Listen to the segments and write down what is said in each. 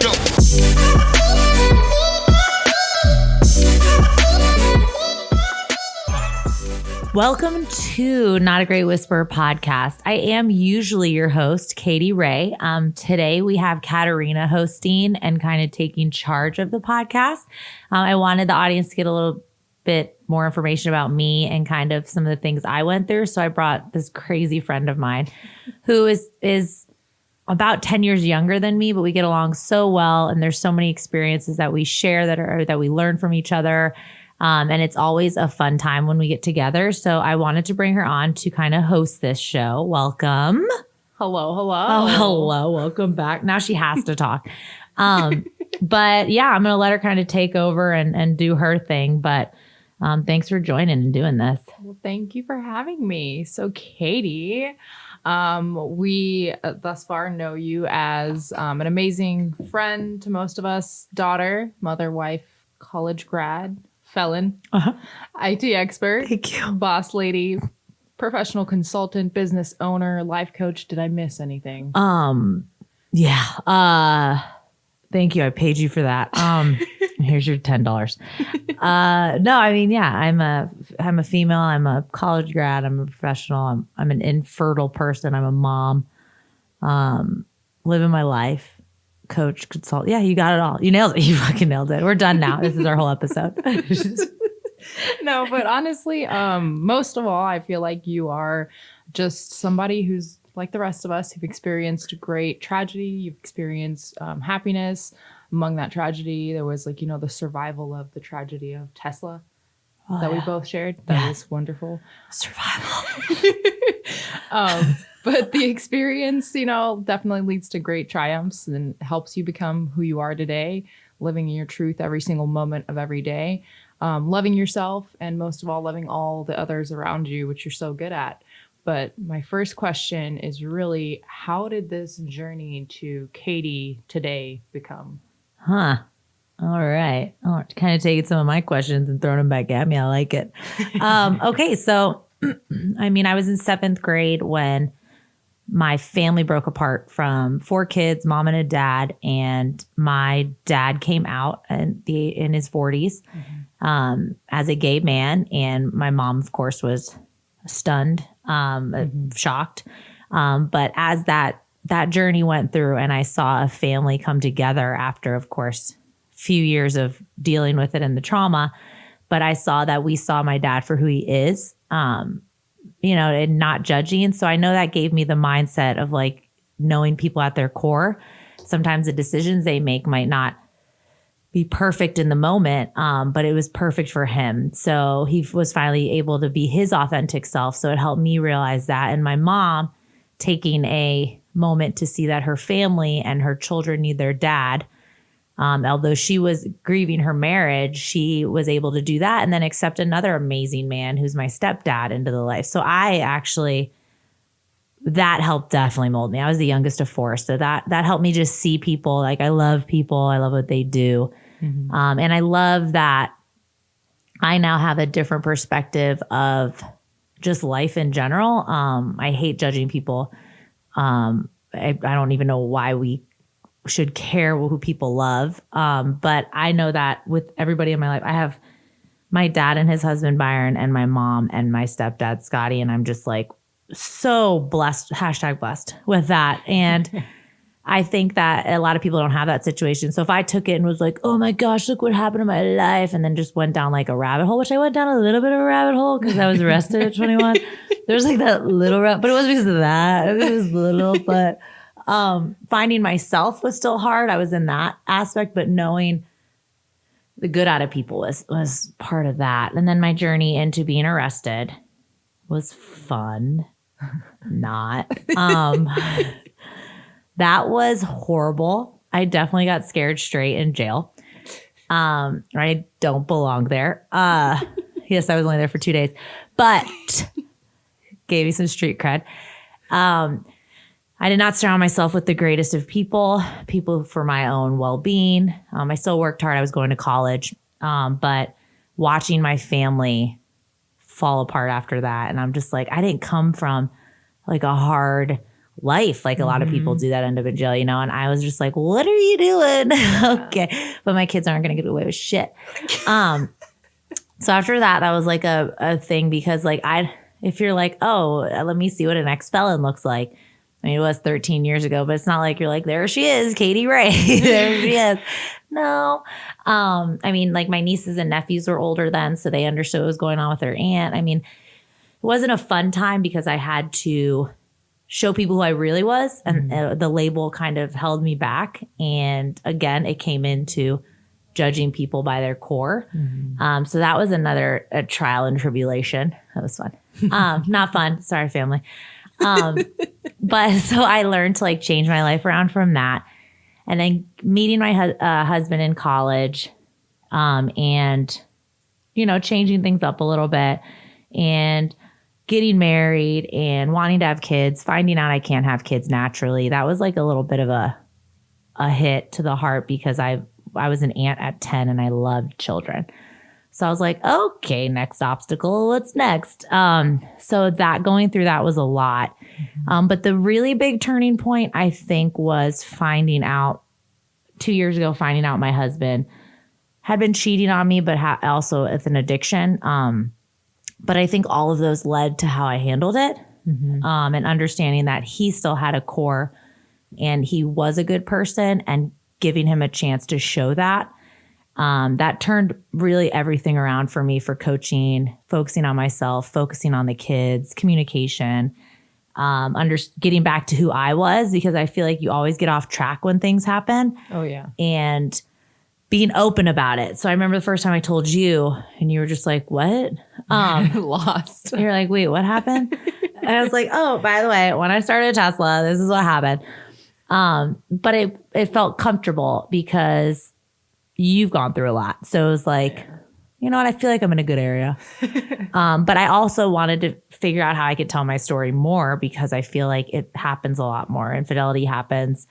Go. Welcome to Not a Great Whisperer podcast. I am usually your host, Katy Rey. Today we have Katarina hosting and kind of taking charge of the podcast. I wanted the audience to get a little bit more information about me and kind of some of the things I went through. So I brought this crazy friend of mine who is about 10 years younger than me, but we get along so well. And there's so many experiences that we share that we learn from each other. And it's always a fun time when we get together. So I wanted to bring her on to kind of host this show. Welcome. Hello. Oh, hello. Welcome back. Now she has to talk. But yeah, I'm going to let her kind of take over and do her thing. But thanks for joining and doing this. Well, thank you for having me. So Katy, we thus far know you as an amazing friend to most of us, daughter, mother, wife, college grad, felon, IT expert, Thank you. boss lady, professional consultant, business owner, life coach. Did I miss anything? Yeah. Thank you. I paid you for that. Here's your $10. No, I mean, yeah, I'm a female. I'm a college grad. I'm a professional. I'm an infertile person. I'm a mom. Living my life. Coach, consult. Yeah, you got it all. You nailed it. You fucking nailed it. We're done now. This is our whole episode. No, but honestly, most of all, I feel like you are just somebody who's like the rest of us who've experienced great tragedy. You've experienced happiness. Among that tragedy, there was the survival of the tragedy of Tesla that we both shared. That was wonderful. Survival. But the experience, definitely leads to great triumphs and helps you become who you are today, living in your truth every single moment of every day, loving yourself, and most of all, loving all the others around you, which you're so good at. But my first question is really, how did this journey to Katy today become? Huh. All right. Oh, kind of taking some of my questions and throwing them back at me. I like it. Okay. So, I mean, I was in 7th grade when my family broke apart from 4 kids, mom and a dad, and my dad came out in his 40s as a gay man. And my mom, of course, was stunned, shocked. But as that journey went through and I saw a family come together after, of course, a few years of dealing with it and the trauma, but I saw that we saw my dad for who he is, and not judging. And so I know that gave me the mindset of knowing people at their core. Sometimes the decisions they make might not be perfect in the moment, but it was perfect for him. So he was finally able to be his authentic self. So it helped me realize that. And my mom taking a moment to see that her family and her children need their dad. Although she was grieving her marriage, she was able to do that and then accept another amazing man who's my stepdad into the life. So that helped definitely mold me. I was the youngest of 4. So that helped me just see people. I love people. I love what they do. Mm-hmm. And I love that I now have a different perspective of just life in general. I hate judging people. I don't even know why we should care who people love. But I know that with everybody in my life, I have my dad and his husband, Byron, and my mom and my stepdad, Scotty. And I'm just so blessed, #blessed with that. And I think that a lot of people don't have that situation. So if I took it and was oh my gosh, look what happened in my life, and then just went down a rabbit hole, which I went down a little bit of a rabbit hole because I was arrested at 21. There's that little rabbit, but it wasn't because of that. It was little, but finding myself was still hard. I was in that aspect, but knowing the good out of people was part of that. And then my journey into being arrested was fun. Not. That was horrible. I definitely got scared straight in jail. I don't belong there. Yes, I was only there for 2 days, but gave me some street cred. I did not surround myself with the greatest of people for my own well-being. I still worked hard. I was going to college, but watching my family fall apart after that. And I'm just I didn't come from a hard life. Like a lot of people do that, end up in jail, you know? And I was just like, what are you doing? Okay. But my kids aren't going to get away with shit. So after that was like a thing because like if you're like, oh, let me see what an ex-felon looks like. I mean, it was 13 years ago, but it's not like you're like, there she is, Katy Rey. There she is. No. I mean, like my nieces and nephews were older then, so they understood what was going on with their aunt. I mean, it wasn't a fun time because I had to show people who I really was, and the label kind of held me back. And again, it came into judging people by their core. So that was a trial and tribulation. That was fun. Not fun. Sorry, family. But so I learned to like change my life around from that. And then meeting my husband in college, and, you know, changing things up a little bit and getting married and wanting to have kids, finding out I can't have kids naturally. That was like a little bit of a hit to the heart because I was an aunt at 10 and I loved children. So I was like, okay, next obstacle. What's next? So that going through that was a lot. But the really big turning point, I think, was finding out 2 years ago, finding out my husband had been cheating on me, but also with an addiction. But I think all of those led to how I handled it, and understanding that he still had a core and he was a good person, and giving him a chance to show that. That turned really everything around for me for coaching, focusing on myself, focusing on the kids, communication, getting back to who I was, because I feel like you always get off track when things happen. Oh, yeah. And being open about it. So I remember the first time I told you and you were just like, what? Lost. You're like, wait, what happened? And I was like, oh, by the way, when I started Tesla, this is what happened. But it felt comfortable because you've gone through a lot. So it was like, you know what? I feel like I'm in a good area. But I also wanted to figure out how I could tell my story more because I feel like it happens a lot more. Infidelity happens.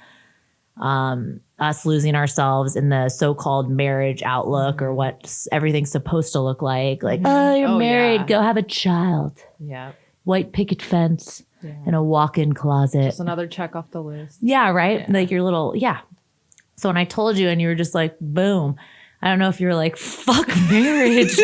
Us losing ourselves in the so-called marriage outlook or what everything's supposed to look like. Like, oh, you're married. Go have a child. Yeah. White picket fence and a walk-in closet. Just another check off the list. Yeah, right? Yeah. Like your little, So when I told you and you were just like, boom, I don't know if you were like, fuck marriage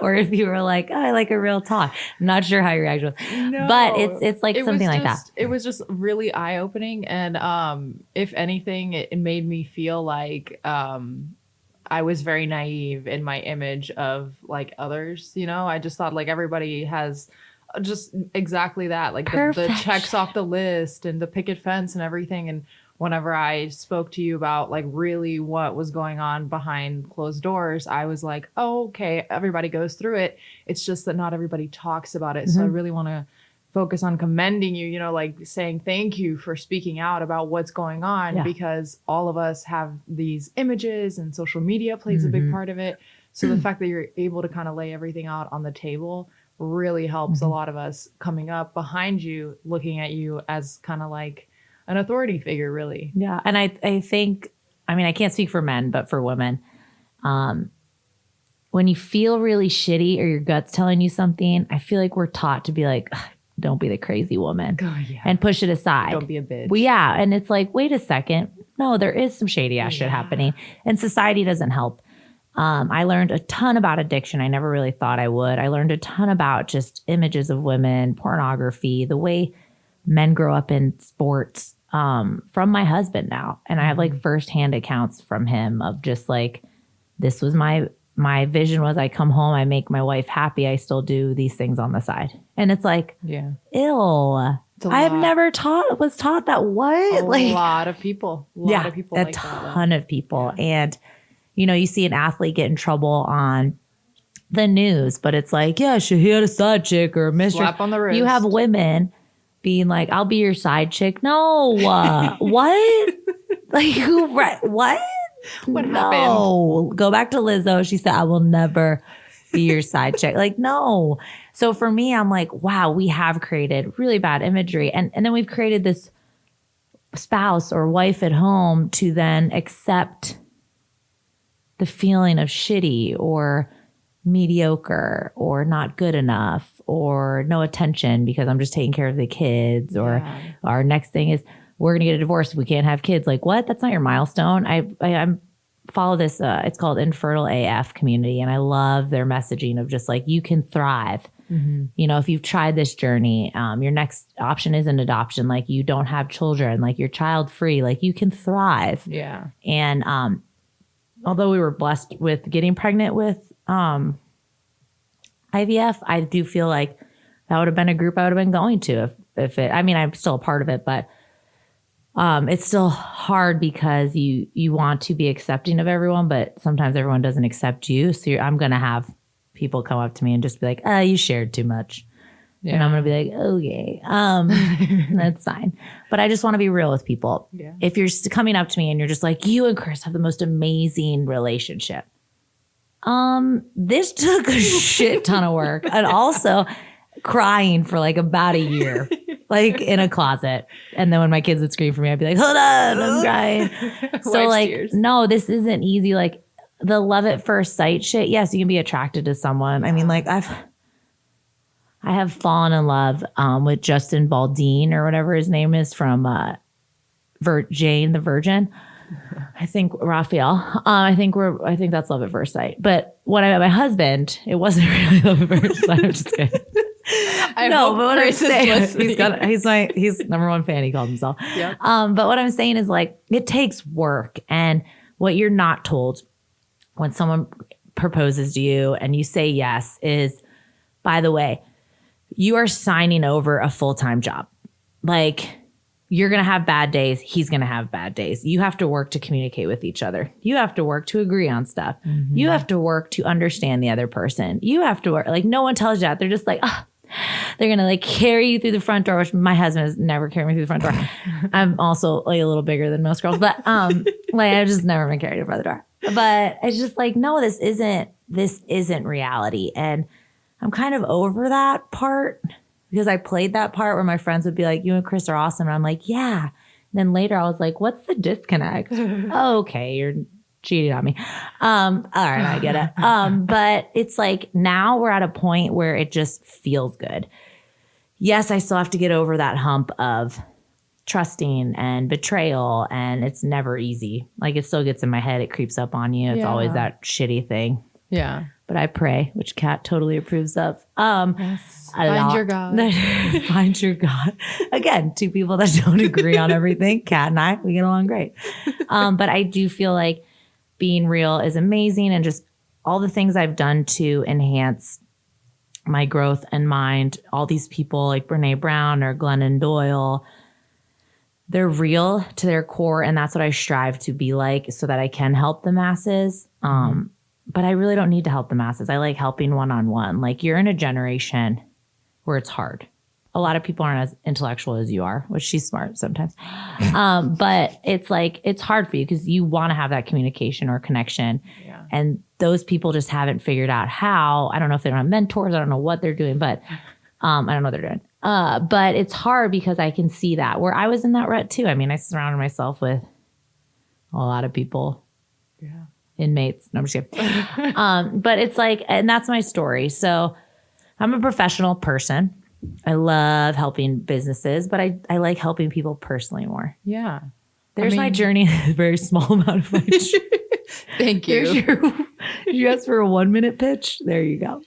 or if you were like, oh, I like a real talk. I'm not sure how your reaction was. No, but it's like something like that. It was just really eye-opening. And if anything, it made me feel like I was very naive in my image of like others. You know, I just thought like everybody has just exactly that, like the checks off the list and the picket fence and everything. And whenever I spoke to you about like really what was going on behind closed doors, I was like, oh, okay, everybody goes through it. It's just that not everybody talks about it. So I really want to focus on commending you, you know, like saying thank you for speaking out about what's going on, because all of us have these images and social media plays a big part of it. So the fact that you're able to kind of lay everything out on the table really helps a lot of us coming up behind you, looking at you as kind of like an authority figure, really. Yeah. And I think, I mean, I can't speak for men, but for women, when you feel really shitty or your gut's telling you something, I feel like we're taught to be like, don't be the crazy woman and push it aside. Don't be a bitch. Well, yeah. And it's like, wait a second. No, there is some shady ass shit happening and society doesn't help. I learned a ton about addiction. I never really thought I would. I learned a ton about just images of women, pornography, the way men grow up in sports, from my husband now. And I have like firsthand accounts from him of just like, this was my vision was I come home, I make my wife happy. I still do these things on the side. And it's like, ew. I have never was taught that what? A lot of people. A lot of people like that. A ton of people. Yeah. And, you know, you see an athlete get in trouble on the news, but it's like, yeah, he had a side chick or a mistress. Slap on the wrist. You have women being like, I'll be your side chick. No. What? Like who? What? What happened? Go back to Lizzo. She said, I will never be your side chick. Like, no. So for me, I'm like, wow, we have created really bad imagery. And then we've created this spouse or wife at home to then accept the feeling of shitty or mediocre or not good enough or no attention because I'm just taking care of the kids, or our next thing is we're going to get a divorce if we can't have kids. Like, what? That's not your milestone. I follow this, it's called Infertile AF community. And I love their messaging of just like, you can thrive. You know, if you've tried this journey, your next option isn't adoption. Like, you don't have children, like you're child free, like you can thrive. Yeah. And although we were blessed with getting pregnant with IVF, I do feel like that would have been a group I would have been going to if it, I mean, I'm still a part of it, but it's still hard because you want to be accepting of everyone, but sometimes everyone doesn't accept you. So I'm going to have people come up to me and just be like, you shared too much. Yeah. And I'm going to be like, okay, that's fine. But I just want to be real with people. Yeah. If you're coming up to me and you're just like, you and Chris have the most amazing relationship. This took a shit ton of work, and also crying for like about a year, like in a closet. And then when my kids would scream for me, I'd be like, hold on, I'm crying. So like, tears. No, this isn't easy. Like the love at first sight shit. Yes, you can be attracted to someone. I mean, like I have fallen in love with Justin Baldine or whatever his name is from Jane the Virgin. I think Raphael. I think that's love at first sight. But when I met my husband, it wasn't really love at first sight. I'm just kidding. No, but what I'm saying, he's number one fan. He called himself. Yep. But what I'm saying is like, it takes work, and what you're not told when someone proposes to you and you say yes is, by the way, you are signing over a full-time job. Like, you're going to have bad days. He's going to have bad days. You have to work to communicate with each other. You have to work to agree on stuff. Mm-hmm. You have to work to understand the other person. You have to work. Like, no one tells you that. They're just like, they're going to like carry you through the front door, which my husband has never carried me through the front door. I'm also like a little bigger than most girls, but like I've just never been carried in front of the door. But it's just like, no, this isn't reality. And I'm kind of over that part, because I played that part where my friends would be like, you and Chris are awesome. And I'm like, yeah. And then later I was like, what's the disconnect? Oh, okay, you're cheating on me. All right, I get it. But it's like, now we're at a point where it just feels good. Yes, I still have to get over that hump of trusting and betrayal, and it's never easy. Like, it still gets in my head. It creeps up on you. It's always that shitty thing. Yeah. But I pray, which Kat totally approves of. Yes. Find your God. Find your God. Again, two people that don't agree on everything. Kat and I, we get along great. But I do feel like being real is amazing, and just all the things I've done to enhance my growth and mind. All these people like Brene Brown or Glennon Doyle, they're real to their core, and that's what I strive to be like, so that I can help the masses. But I really don't need to help the masses. I like helping one-on-one. Like, you're in a generation where it's hard. A lot of people aren't as intellectual as you are, which she's smart sometimes. But it's like, it's hard for you because you want to have that communication or connection. Yeah. And those people just haven't figured out how. I don't know if they don't have mentors. I don't know what they're doing, but I don't know what they're doing. But it's hard because I can see that, where I was in that rut too. I mean, I surrounded myself with a lot of people. Yeah. Inmates. No, I'm just kidding. But it's like, and that's my story. So I'm a professional person. I love helping businesses, but I like helping people personally more. Yeah. There's my journey, a very small amount of my Thank you. You asked for a 1-minute pitch. There you go.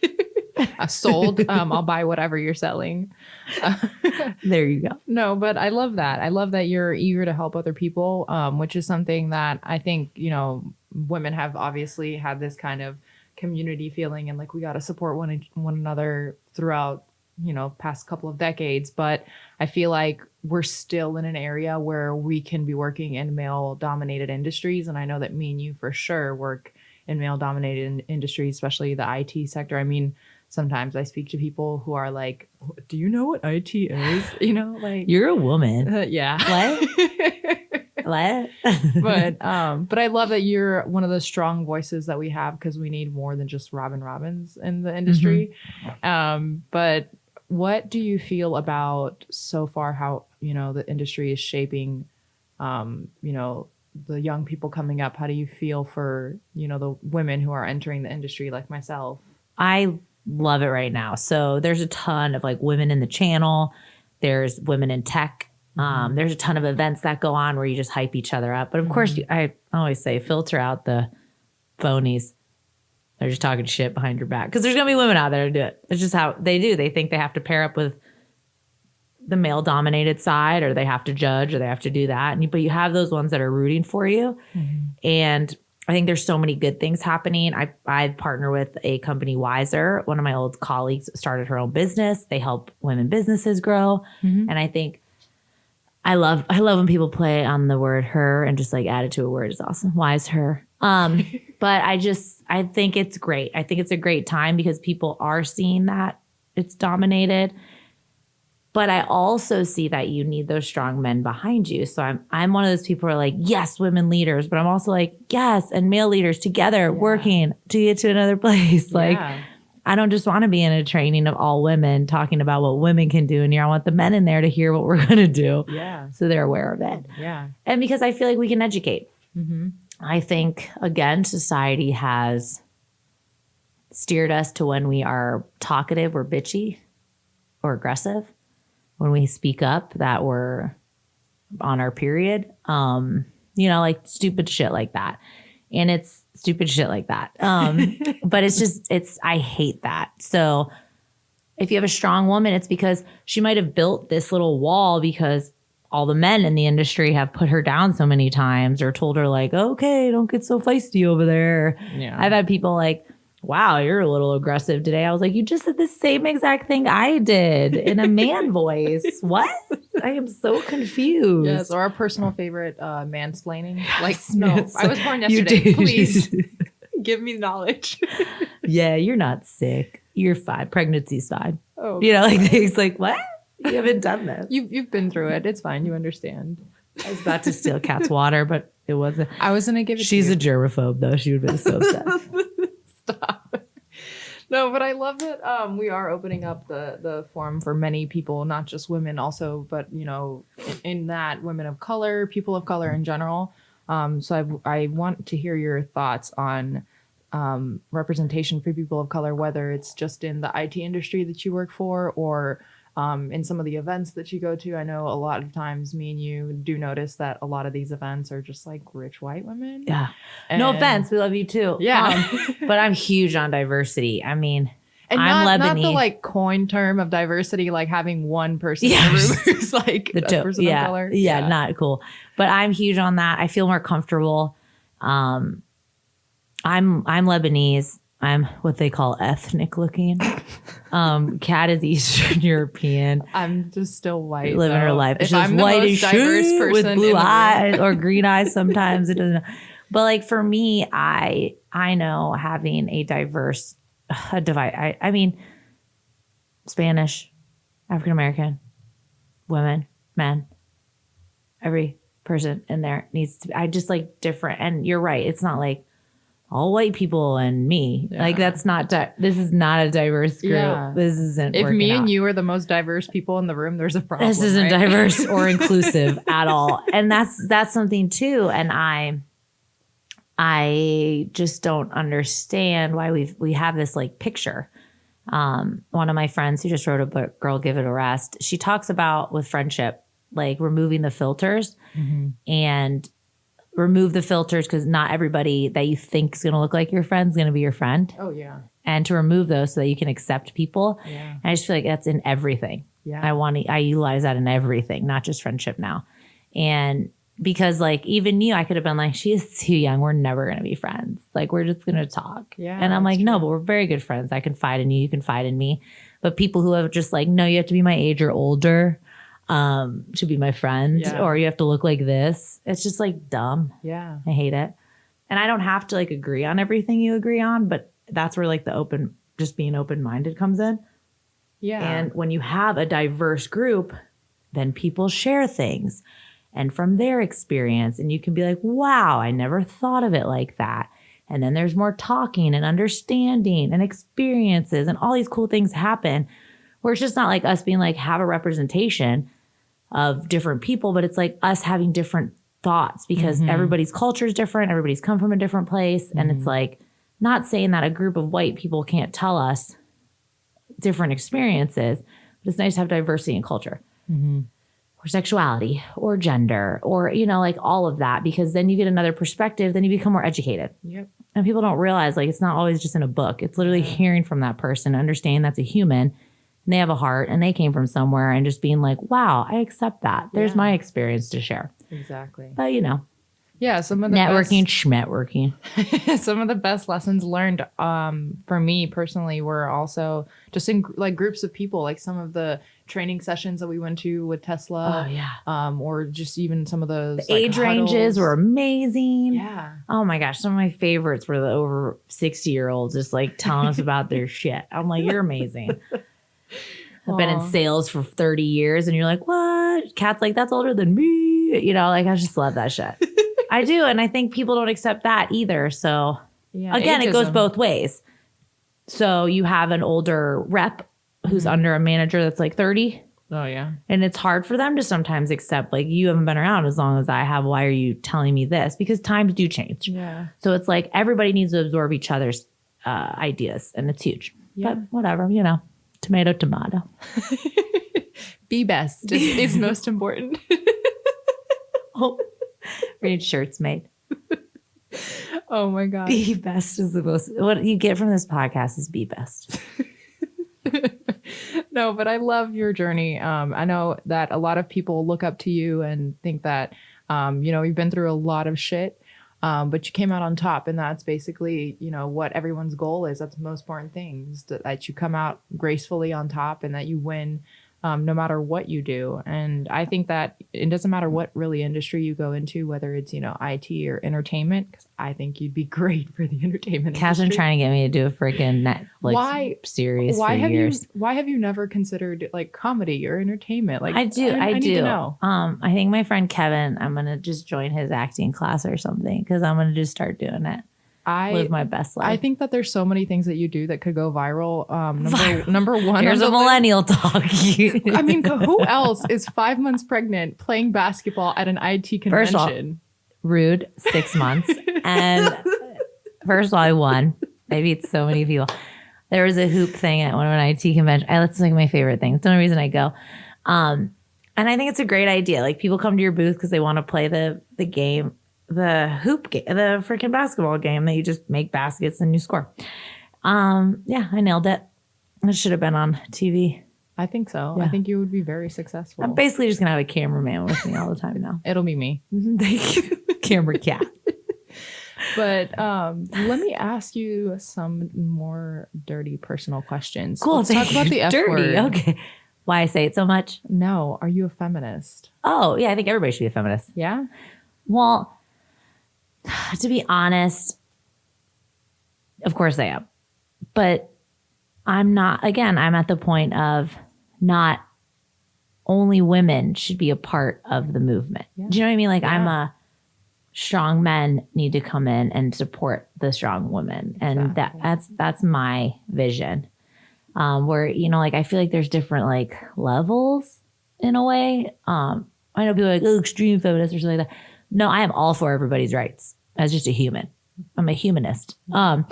Sold. I'll buy whatever you're selling. There you go. No, but I love that. I love that you're eager to help other people, which is something that I think, women have obviously had this kind of community feeling, and like, we got to support one another throughout, past couple of decades. But I feel like we're still in an area where we can be working in male dominated industries. And I know that me and you for sure work in male dominated industries, especially the IT sector. I mean, sometimes I speak to people who are like, do you know what IT is? Like, you're a woman. Yeah. What? But I love that you're one of the strong voices that we have, because we need more than just Robin Robbins in the industry. Mm-hmm. But what do you feel about so far how, the industry is shaping, the young people coming up? How do you feel for, the women who are entering the industry like myself? I love it right now. So there's a ton of like women in the channel. There's women in tech. There's a ton of events that go on where you just hype each other up. But of course, I always say filter out the phonies. They're just talking shit behind your back. Because there's going to be women out there to do it. It's just how they do. They think they have to pair up with the male-dominated side, or they have to judge, or they have to do that. But you have those ones that are rooting for you. And I think there's so many good things happening. I partner with a company, Wiser. One of my old colleagues started her own business. They help women businesses grow. And I think I love when people play on the word her and just like add it to a word. It's awesome. Wise her. But I think it's great. I think it's a great time because people are seeing that it's dominated. But I also see that you need those strong men behind you. So I'm one of those people who are like, yes, women leaders, but I'm also like, yes, and male leaders together working to get to another place. Like, I don't just want to be in a training of all women talking about what women can do in here. I want the men in there to hear what we're going to do. So they're aware of it. And because I feel like we can educate. I think, again, society has steered us to when we are talkative or bitchy or aggressive. When we speak up that we're on our period, like stupid shit like that. And it's stupid shit like that. But I hate that. So if you have a strong woman, it's because she might have built this little wall because all the men in the industry have put her down so many times or told her like, okay, don't get so feisty over there. I've had people like, wow, you're a little aggressive today. I was like, you just said the same exact thing I did in a man voice. What? I am so confused. Yes, or our personal favorite, mansplaining. Like, no, I was born yesterday. Please give me knowledge. Yeah, you're not sick. You're fine. Pregnancy's fine. Oh, like things like, what? You haven't done this. You've been through it. It's fine. You understand. I was about to steal Kat's water, but it wasn't. I was going to give it She's to you. a germaphobe, though. She would have been so upset. Stop. No, but I love that we are opening up the forum for many people, not just women also, but, in that women of color, people of color in general. So I want to hear your thoughts on representation for people of color, whether it's just in the IT industry that you work for or in some of the events that you go to. I know a lot of times me and you do notice that a lot of these events are just like rich white women. Yeah. No offense. We love you too. Yeah. But I'm huge on diversity. I mean, and I'm not Lebanese. The like coin term of diversity, like having one person in the room who's like a person of color. Yeah, not cool. But I'm huge on that. I feel more comfortable. I'm Lebanese. I'm what they call ethnic looking. Kat is Eastern European. I'm just still white. Living her life. If She's I'm the white most as diverse shit person with blue in the room. eyes or green eyes sometimes. It doesn't. But like for me, I know having a diverse divide. I mean, Spanish, African American, women, men, every person in there needs to be. I just like different. And you're right. It's not like all white people and me. Like that's not, this is not a diverse group. Yeah. This isn't If me out. and you are the most diverse people in the room, there's a problem. This isn't right? diverse or inclusive at all. And that's something too. And I just don't understand why we have this like picture. One of my friends who just wrote a book, Girl, Give It a Rest, she talks about with friendship, like removing the filters and remove the filters because not everybody that you think is going to look like your friend is going to be your friend. Oh, yeah. And to remove those so that you can accept people. Yeah. And I just feel like that's in everything. Yeah. I utilize that in everything, not just friendship now. And because like even you, I could have been like, she is too young. We're never going to be friends. Like we're just going to talk. Yeah. And I'm like, no, but we're very good friends. I confide in you. You confide in me. But people who have just like, no, you have to be my age or older to be my friend, or you have to look like this. It's just like dumb. Yeah. I hate it. And I don't have to like agree on everything you agree on, but that's where like just being open-minded comes in. Yeah. And when you have a diverse group, then people share things and from their experience, and you can be like, wow, I never thought of it like that. And then there's more talking and understanding and experiences and all these cool things happen where it's just not like us being like, have a representation of different people, but it's like us having different thoughts because everybody's culture is different. Everybody's come from a different place. And it's like, not saying that a group of white people can't tell us different experiences, but it's nice to have diversity in culture or sexuality or gender or, like all of that, because then you get another perspective, then you become more educated. Yep. And people don't realize like it's not always just in a book. It's literally hearing from that person, understanding that's a human and they have a heart and they came from somewhere and just being like, wow, I accept that. There's my experience to share. Exactly. But yeah, some of the networking, schmetworking. some of the best lessons learned for me personally were also just in like groups of people, like some of the training sessions that we went to with Tesla. Oh, yeah. Or just even some of those the age ranges were amazing. Yeah. Oh my gosh. Some of my favorites were the over 60-year-olds just like telling us about their shit. I'm like, you're amazing. I've been in sales for 30 years and you're like, what? Kat's like, that's older than me. Like I just love that shit. I do. And I think people don't accept that either. So again, it goes both ways. So you have an older rep who's under a manager that's like 30. Oh, yeah. And it's hard for them to sometimes accept, like, you haven't been around as long as I have. Why are you telling me this? Because times do change. Yeah. So it's like everybody needs to absorb each other's ideas. And it's huge. Yeah. But whatever, tomato, tomato. Be best is most important. We need shirts made. Oh my God. Be best is the most. What you get from this podcast is be best. No, but I love your journey. I know that a lot of people look up to you and think that, you've been through a lot of shit, but you came out on top. And that's basically, what everyone's goal is. That's the most important thing, is that you come out gracefully on top and that you win no matter what you do. And I think that it doesn't matter what really industry you go into, whether it's, IT or entertainment, because I think you'd be great for the entertainment Cass been industry. trying to get me to do a freaking Netflix series for years. Why have you never considered like comedy or entertainment? Like I do. I need to know. I think my friend Kevin, I'm going to just join his acting class or something because I'm going to just start doing it. Live my best life. I think that there's so many things that you do that could go viral. Number one. Here's a millennial talk. I mean, who else is 5 months pregnant playing basketball at an IT convention? First of all, rude, 6 months. And first of all, I won. I beat so many people. There was a hoop thing at one of an IT convention. That's like my favorite thing. It's the only reason I go. And I think it's a great idea. Like people come to your booth because they want to play the game. The hoop game, the freaking basketball game that you just make baskets and you score. Yeah, I nailed it. It should have been on TV. I think so. Yeah. I think you would be very successful. I'm basically just going to have a cameraman with me all the time now. It'll be me. Thank you. Camera cat. But let me ask you some more dirty personal questions. Cool. Let's talk about the F dirty. word. Okay. Why I say it so much? No. Are you a feminist? Oh, yeah. I think everybody should be a feminist. Yeah? Well, to be honest, of course I am. But I'm not, again, I'm at the point of not only women should be a part of the movement. Yeah. Do you know what I mean? Like Yeah. Strong men need to come in and support the strong women. And that's my vision. Where, like, I feel like there's different like levels in a way. I know people are like, oh, extreme feminist or something like that. No, I am all for everybody's rights as just a human. I'm a humanist. But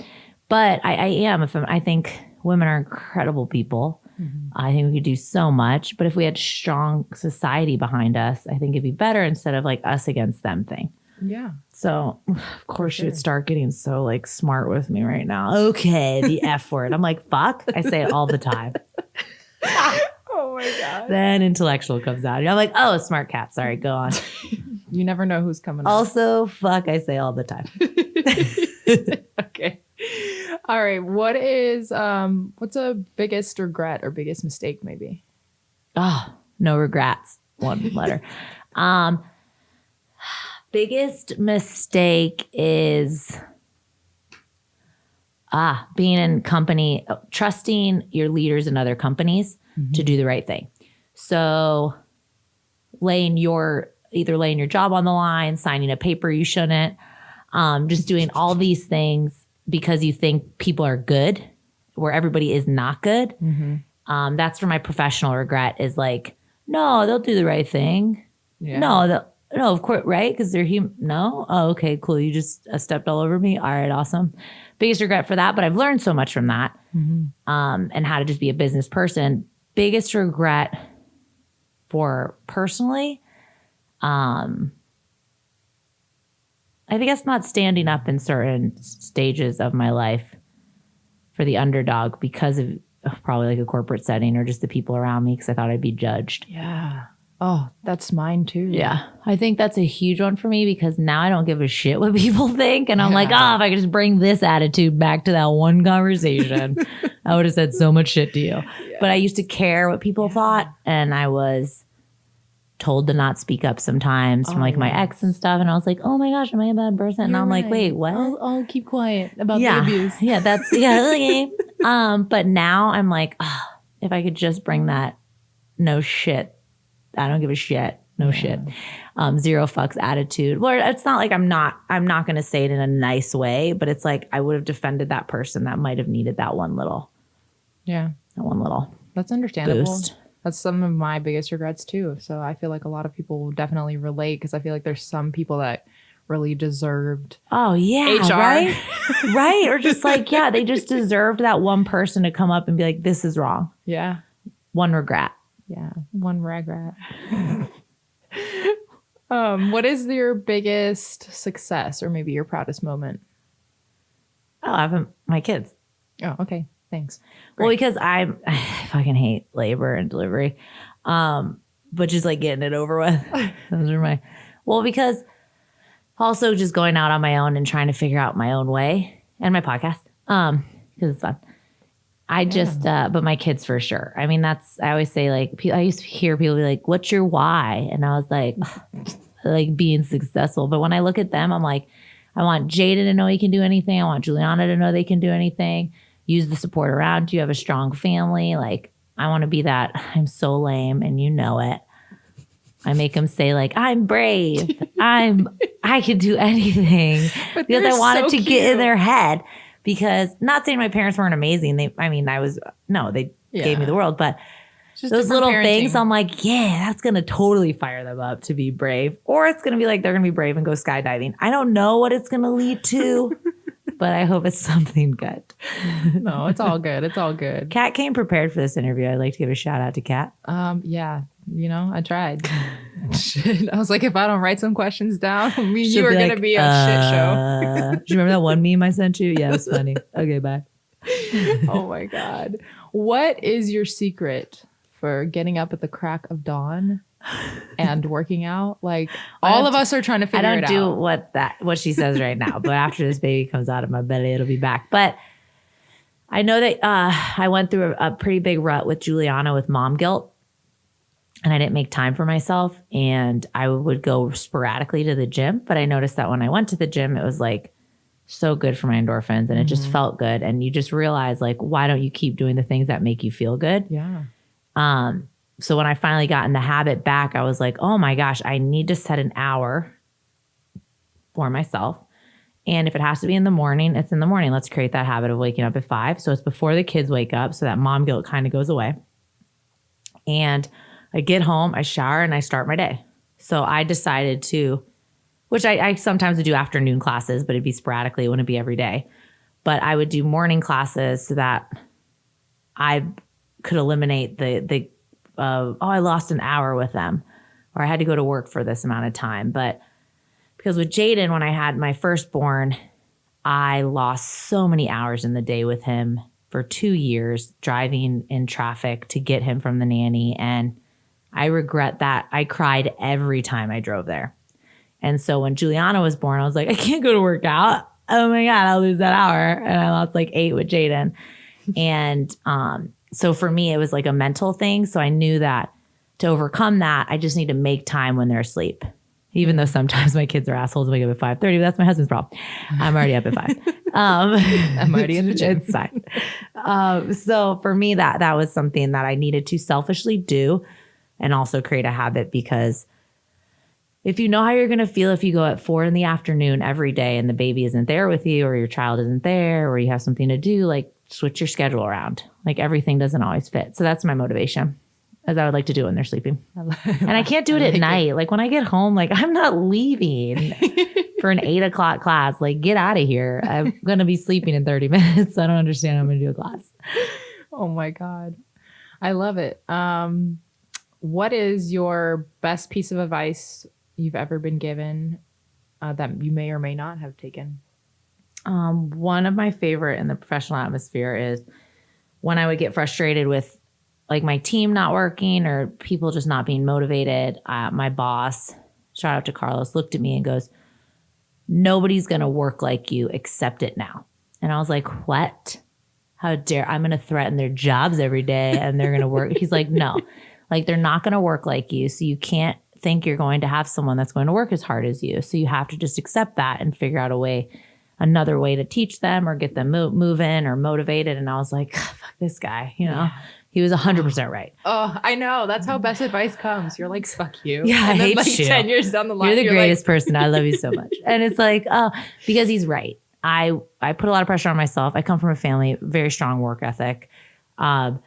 I am. I think women are incredible people. Mm-hmm. I think we could do so much. But if we had strong society behind us, I think it'd be better instead of like us against them thing. Yeah. So of course you would start getting so like smart with me right now. Okay, the F word. I'm like, fuck. I say it all the time. Oh my God. Then intellectual comes out. I'm like, oh, smart cat. Sorry, go on. You never know who's coming up. Also, fuck, I say all the time. Okay. All right. What's a biggest regret or biggest mistake maybe? Oh, no regrets. One letter. Biggest mistake is being in company, trusting your leaders in other companies to do the right thing. So laying your job on the line, signing a paper you shouldn't, just doing all these things because you think people are good where everybody is not good. That's where my professional regret is like, no, they'll do the right thing. Yeah. No, No, of course, right? Because they're human. No? Oh, okay, cool. You just stepped all over me. All right, awesome. Biggest regret for that, but I've learned so much from that and how to just be a business person. Biggest regret for personally, I guess not standing up in certain stages of my life for the underdog because of probably like a corporate setting or just the people around me because I thought I'd be judged. Yeah. Oh, that's mine too. Yeah. I think that's a huge one for me because now I don't give a shit what people think. And I'm like, oh, if I could just bring this attitude back to that one conversation, I would have said so much shit to you. Yeah. But I used to care what people thought. And I was told to not speak up sometimes from like my ex and stuff. And I was like, oh my gosh, am I a bad person? And I'm like, wait, what? I'll keep quiet about the abuse. Yeah, that's, okay. But now I'm like, oh, if I could just bring that no shit. I don't give a shit. No shit. Zero fucks attitude. Well, it's not like I'm not going to say it in a nice way, but it's like I would have defended that person that might have needed that one little. Yeah. That one little. That's understandable. Boost. That's some of my biggest regrets too. So I feel like a lot of people will definitely relate because I feel like there's some people that really deserved. Oh yeah. HR. Right. Right. Or just like, yeah, they just deserved that one person to come up and be like, this is wrong. Yeah. One regret. Yeah, one regret. What is your biggest success or maybe your proudest moment? Oh, I have my kids. Oh, okay. Thanks. Great. Well, because I fucking hate labor and delivery, but just like getting it over with. Those are because also just going out on my own and trying to figure out my own way and my podcast because it's fun. I just, but my kids for sure. I mean, I always say like, I used to hear people be like, what's your why? And I was like being successful. But when I look at them, I'm like, I want Jaden to know he can do anything. I want Juliana to know they can do anything. Use the support around you. Have a strong family. Like, I want to be that. I'm so lame and you know it. I make them say like, I'm brave. I can do anything because I want it to get in their head. Because not saying my parents weren't amazing. They gave me the world. But just those little things, I'm like, yeah, that's going to totally fire them up to be brave. Or it's going to be like, they're going to be brave and go skydiving. I don't know what it's going to lead to, but I hope it's something good. No, it's all good. It's all good. Kat came prepared for this interview. I'd like to give a shout out to Kat. Yeah. I tried. Shit. I was like, if I don't write some questions down, you are going to be a shit show. Do you remember that one meme I sent you? Yeah, it was funny. Okay, bye. Oh my God. What is your secret for getting up at the crack of dawn and working out? Like all of us are trying to figure it out. I don't do what she says right now, but after this baby comes out of my belly, it'll be back. But I know that I went through a pretty big rut with Juliana with mom guilt. And I didn't make time for myself. And I would go sporadically to the gym. But I noticed that when I went to the gym, it was like so good for my endorphins. And it just felt good. And you just realize like, why don't you keep doing the things that make you feel good? Yeah. So when I finally got in the habit back, I was like, oh my gosh, I need to set an hour for myself. And if it has to be in the morning, it's in the morning. Let's create that habit of waking up at 5. So it's before the kids wake up. So that mom guilt kind of goes away. And I get home, I shower, and I start my day. So I decided to, which I sometimes would do afternoon classes, but it'd be sporadically, it wouldn't be every day. But I would do morning classes so that I could eliminate I lost an hour with them, or I had to go to work for this amount of time. But because with Jaden, when I had my firstborn, I lost so many hours in the day with him for 2 years, driving in traffic to get him from the nanny. And I regret that. I cried every time I drove there. And so when Juliana was born, I was like, I can't go to work out. Oh my God, I'll lose that hour. And I lost like 8 with Jaden. And so for me, it was like a mental thing. So I knew that to overcome that, I just need to make time when they're asleep. Even though sometimes my kids are assholes, wake up at 5:30, but that's my husband's problem. I'm already up at 5. I'm already in the gym. It's fine. So for me, that was something that I needed to selfishly do and also create a habit, because if you know how you're going to feel if you go at 4 p.m. every day and the baby isn't there with you, or your child isn't there, or you have something to do, like switch your schedule around. Like everything doesn't always fit. So that's my motivation. as I would like to do when they're sleeping. And I can't do it at night. Like when I get home, like I'm not leaving for an 8 o'clock class. Like get out of here. I'm going to be sleeping in 30 minutes. I don't understand how I'm going to do a class. Oh my God. I love it. What is your best piece of advice you've ever been given that you may or may not have taken? One of my favorite in the professional atmosphere is when I would get frustrated with like my team not working or people just not being motivated. My boss, shout out to Carlos, looked at me and goes, "Nobody's going to work like you. Accept it now." And I was like, "What? How dare I'm going to threaten their jobs every day and they're going to work?" He's like, "No, like they're not going to work like you. So you can't think you're going to have someone that's going to work as hard as you. So you have to just accept that and figure out another way to teach them or get them moving or motivated." And I was like, fuck this guy, Yeah. He was 100% right. Oh, I know. That's how best advice comes. You're like, fuck you. Yeah, and I then, hate like you. 10 years down the line, You're the greatest like, person. I love you so much. And it's like, oh, because he's right. I put a lot of pressure on myself. I come from a family, very strong work ethic. And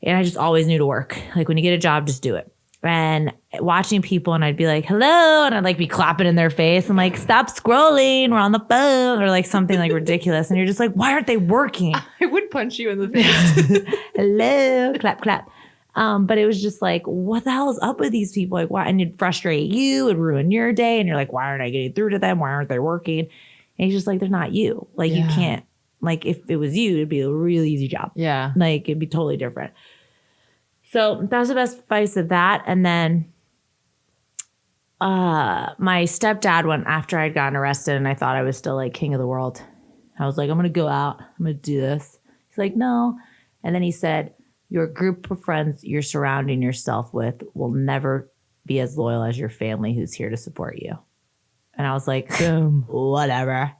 I just always knew to work. Like when you get a job, just do it. And watching people and I'd be like, "Hello." And I'd like be clapping in their face. I'm like, "Stop scrolling. We're on the phone," or like something like ridiculous. And you're just like, why aren't they working? I would punch you in the face. Hello, clap, clap. But it was just like, what the hell is up with these people? Like, why? And it'd frustrate you, it'd ruin your day. And you're like, why aren't I getting through to them? Why aren't they working? And he's just like, they're not you. Like you can't, like if it was you, it'd be a really easy job. Yeah. Like it'd be totally different. So that was the best advice of that. And then my stepdad went after I'd gotten arrested and I thought I was still like king of the world. I was like, I'm going to go out. I'm going to do this. He's like, no. And then he said, your group of friends you're surrounding yourself with will never be as loyal as your family who's here to support you. And I was like, whatever.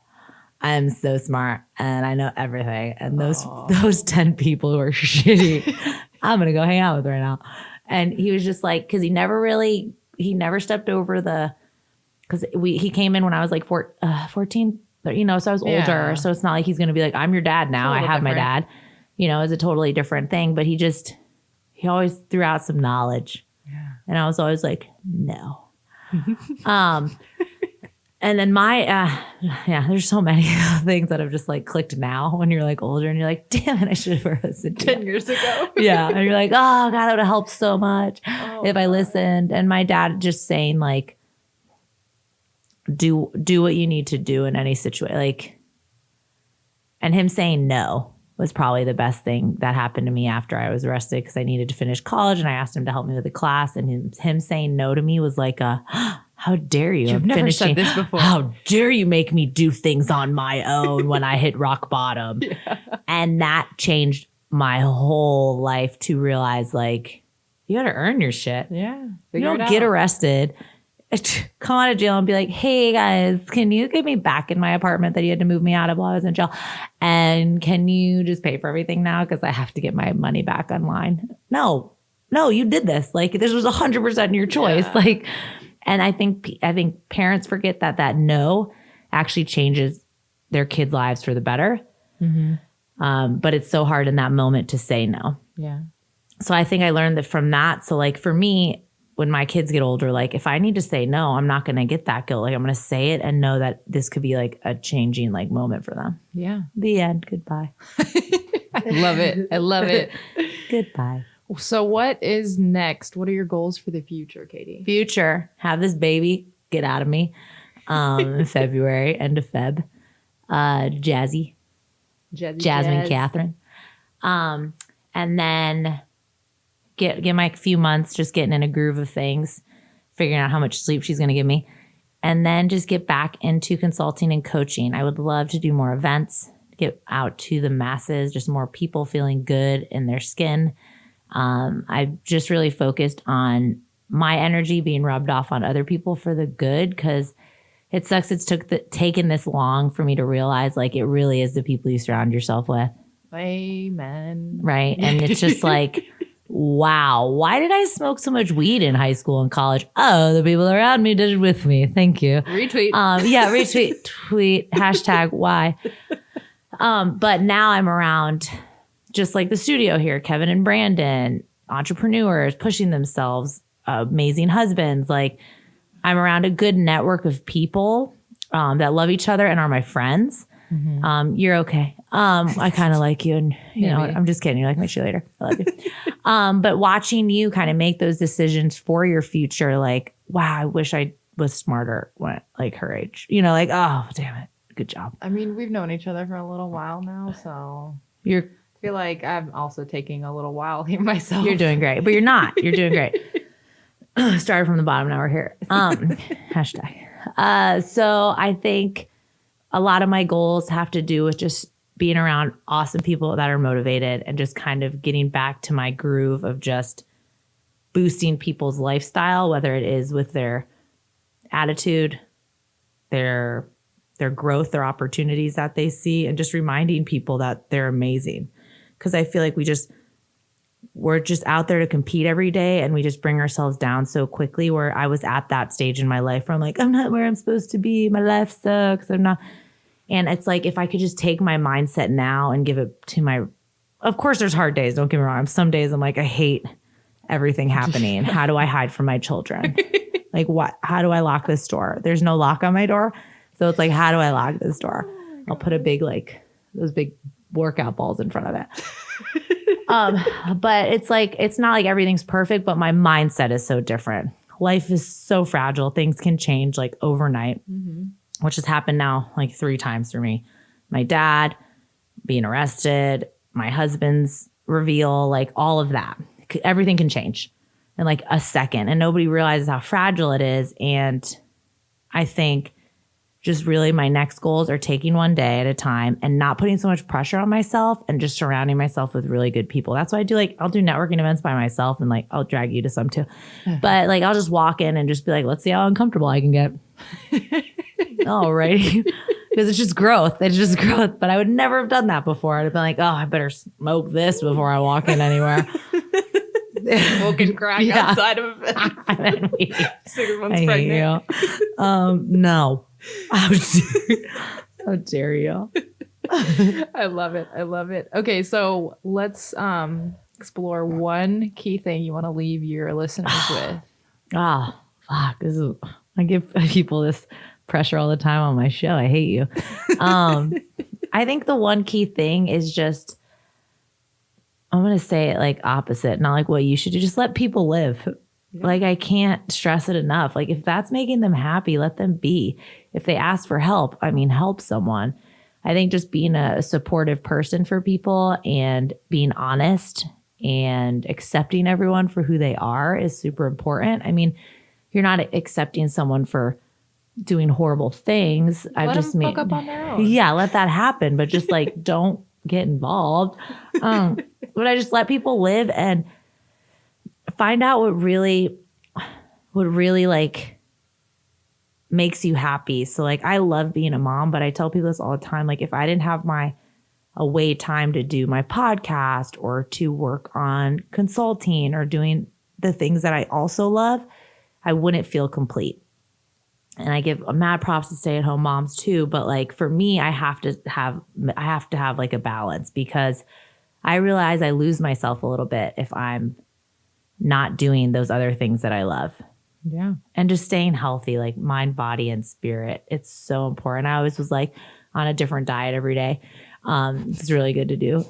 I am so smart and I know everything. And those 10 people who are shitty, I'm going to go hang out with right now. And he was just like, because he never stepped over because he came in when I was like 14, so I was older. Yeah. So it's not like he's going to be like, I'm your dad now. I have my dad, it's a totally different thing. But he always threw out some knowledge. Yeah. And I was always like, no. And then there's so many things that have just like clicked now when you're like older and you're like, damn it, I should have listened to 10 years ago. Yeah. And you're like, oh God, that would have helped so much if I listened. And my dad just saying like, do what you need to do in any situation. Like, and him saying no was probably the best thing that happened to me after I was arrested because I needed to finish college and I asked him to help me with the class. And him saying no to me was like how dare you? You've never said this before. How dare you make me do things on my own when I hit rock bottom? Yeah. And that changed my whole life to realize like, you got to earn your shit. Yeah. You don't get arrested, come out of jail and be like, hey guys, can you get me back in my apartment that you had to move me out of while I was in jail? And can you just pay for everything now? Because I have to get my money back online. No, you did this. Like this was 100% your choice. Yeah. Like, and I think parents forget that no actually changes their kids' lives for the better. Mm-hmm. But it's so hard in that moment to say no. Yeah. So I think I learned that from that. So like for me, when my kids get older, like if I need to say no, I'm not going to get that guilt. Like I'm going to say it and know that this could be like a changing like moment for them. Yeah. The end. Goodbye. I love it. I love it. Goodbye. So what is next? What are your goals for the future, Katy? Future, have this baby get out of me in February, end of Feb. Jasmine Catherine. And then get my few months just getting in a groove of things, figuring out how much sleep she's going to give me, and then just get back into consulting and coaching. I would love to do more events, get out to the masses, just more people feeling good in their skin. I've just really focused on my energy being rubbed off on other people for the good because it sucks it's taken this long for me to realize like it really is the people you surround yourself with. Amen. Right. And it's just like, wow, why did I smoke so much weed in high school and college? Oh, the people around me did it with me. Thank you. Retweet. Retweet, tweet, hashtag why. But now I'm around just like the studio here, Kevin and Brandon, entrepreneurs pushing themselves, amazing husbands. Like I'm around a good network of people that love each other and are my friends. You're okay. I kind of like you, and you know, I'm just kidding. You're like my cheerleader. I love you. But watching you kind of make those decisions for your future, like, wow, I wish I was smarter when like her age, you know, like, oh, damn it. Good job. I mean, we've known each other for a little while now, so I feel like I'm also taking a little while here myself. You're doing great, but you're not. You're doing great. Started from the bottom, now we're here. Hashtag. So I think a lot of my goals have to do with just being around awesome people that are motivated and just kind of getting back to my groove of just boosting people's lifestyle, whether it is with their attitude, their growth, their opportunities that they see, and just reminding people that they're amazing. Because I feel like we're just out there to compete every day, and we just bring ourselves down so quickly, where I was at that stage in my life where I'm like, I'm not where I'm supposed to be. My life sucks. I'm not. And it's like, if I could just take my mindset now and give it to of course there's hard days. Don't get me wrong. Some days I'm like, I hate everything happening. How do I hide from my children? Like what? How do I lock this door? There's no lock on my door. So it's like, how do I lock this door? I'll put a big, like those big workout balls in front of it. But it's like, it's not like everything's perfect, but my mindset is so different. Life is so fragile. Things can change like overnight, which has happened now like 3 times for me. My dad being arrested, my husband's reveal, like all of that. Everything can change in like a second, and nobody realizes how fragile it is. And I think just really my next goals are taking one day at a time and not putting so much pressure on myself, and just surrounding myself with really good people. That's why I do, like, I'll do networking events by myself, and like I'll drag you to some too. But like I'll just walk in and just be like, let's see how uncomfortable I can get. All right. Because it's just growth. It's just growth. But I would never have done that before. I'd have been like, oh, I better smoke this before I walk in anywhere. Smoking crack outside of it. And then we, 6 months pregnant. No. How dare you? I love it. I love it. Okay, so let's explore one key thing you want to leave your listeners with. Oh, fuck. I give people this pressure all the time on my show. I hate you. I think the one key thing is just, I'm going to say it like opposite, not like what you should do. Just let people live. Yeah. Like, I can't stress it enough. Like, if that's making them happy, let them be. If they ask for help, I mean, help someone. I think just being a supportive person for people and being honest and accepting everyone for who they are is super important. I mean, you're not accepting someone for doing horrible things. Let them fuck up on their own. Yeah, let that happen. But just like, don't get involved. But I just let people live and find out what really like makes you happy. So like, I love being a mom, but I tell people this all the time. Like, if I didn't have my away time to do my podcast or to work on consulting or doing the things that I also love, I wouldn't feel complete. And I give mad props to stay-at-home moms too. But like, for me, I have to have like a balance, because I realize I lose myself a little bit if I'm not doing those other things that I love. Yeah. And just staying healthy, like mind, body, and spirit. It's so important. I always was like on a different diet every day. It's really good to do.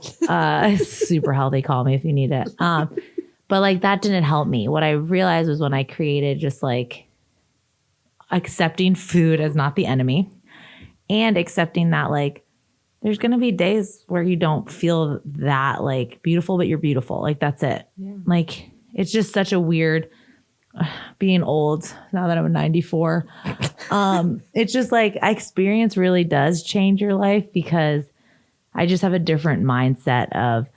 Super healthy. Call me if you need it. But like, that didn't help me. What I realized was when I created just like accepting food as not the enemy, and accepting that like there's going to be days where you don't feel that like beautiful, but you're beautiful. Like, that's it. Yeah. Like, it's just such a weird being old now that I'm 94. It's just like, experience really does change your life, because I just have a different mindset of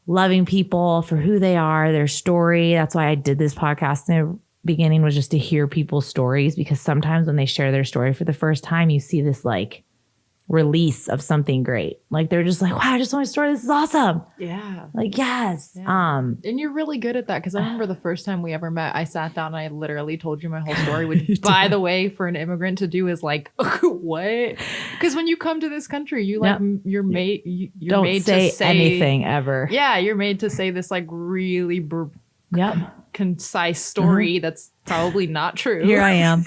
loving people for who they are, their story. That's why I did this podcast in the beginning, was just to hear people's stories, because sometimes when they share their story for the first time, you see this like release of something great. Like they're just like, wow, I just want a story. This is awesome. Yeah. Like, yes. Yeah. And you're really good at that. Cause I remember the first time we ever met, I sat down and I literally told you my whole story, which by the way, for an immigrant to do is like, what? Cause when you come to this country, you like, you're made, you're don't made say to say anything ever. Yeah. You're made to say this like really Yep. concise story that's probably not true. Here I am.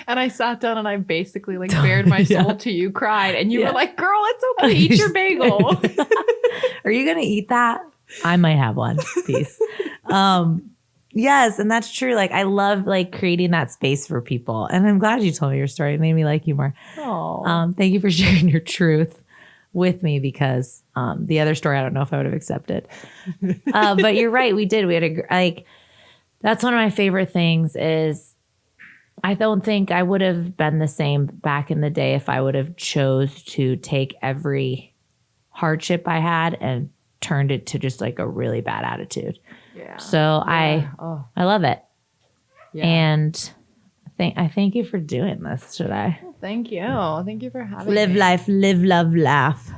And I sat down and I basically like bared my soul to you, cried, and you were like, girl, it's okay. Eat your bagel. Are you going to eat that? I might have one piece. Yes. And that's true. Like I love like creating that space for people. And I'm glad you told me your story. It made me like you more. Thank you for sharing your truth with me because the other story, I don't know if I would have accepted. But you're right. We did. We had that's one of my favorite things is I don't think I would have been the same back in the day if I would have chose to take every hardship I had and turned it to just like a really bad attitude. Yeah. So I love it. Yeah. And I thank you for doing this. Should I? Thank you. Thank you for having Live me. life, live, love, laugh.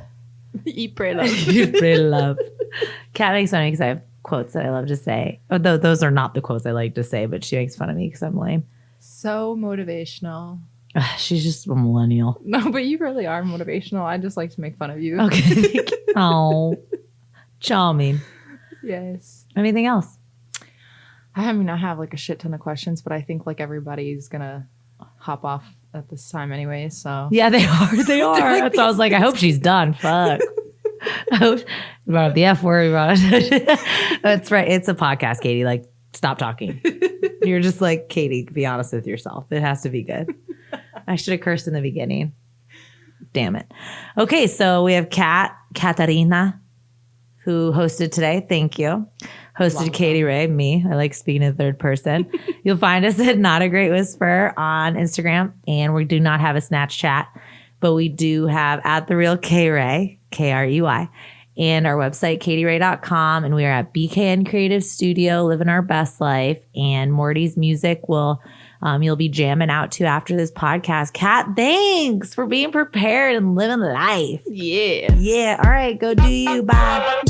Eat, pray, love. Eat, pray, love. Kat makes fun of me because I have quotes that I love to say. Although those are not the quotes I like to say, but she makes fun of me because I'm lame. So motivational. She's just a millennial. No, but you really are motivational. I just like to make fun of you. Okay. Oh, charming. Yes. Anything else? I mean, I have like a shit ton of questions, but I think like everybody's gonna hop off at this time anyway. So yeah, they are. They are. That's why I was like, I hope she's done. Fuck. I hope we brought up the F word. That's right. It's a podcast, Katie. Like, stop talking. You're just like, Katie, be honest with yourself. It has to be good. I should have cursed in the beginning. Damn it. Okay, so we have Katarina, who hosted today. Thank you. Hosted Katy Rey, me. I like speaking in third person. You'll find us at Not a Great Whisper on Instagram. And we do not have a Snatch Chat, but we do have at The Real K Rey, Krui. And our website, katyray.com. And we are at BKN Creative Studio, living our best life. And Morty's music you'll be jamming out to after this podcast. Kat, thanks for being prepared and living life. yeah. Yeah. All right. Go do you. Bye.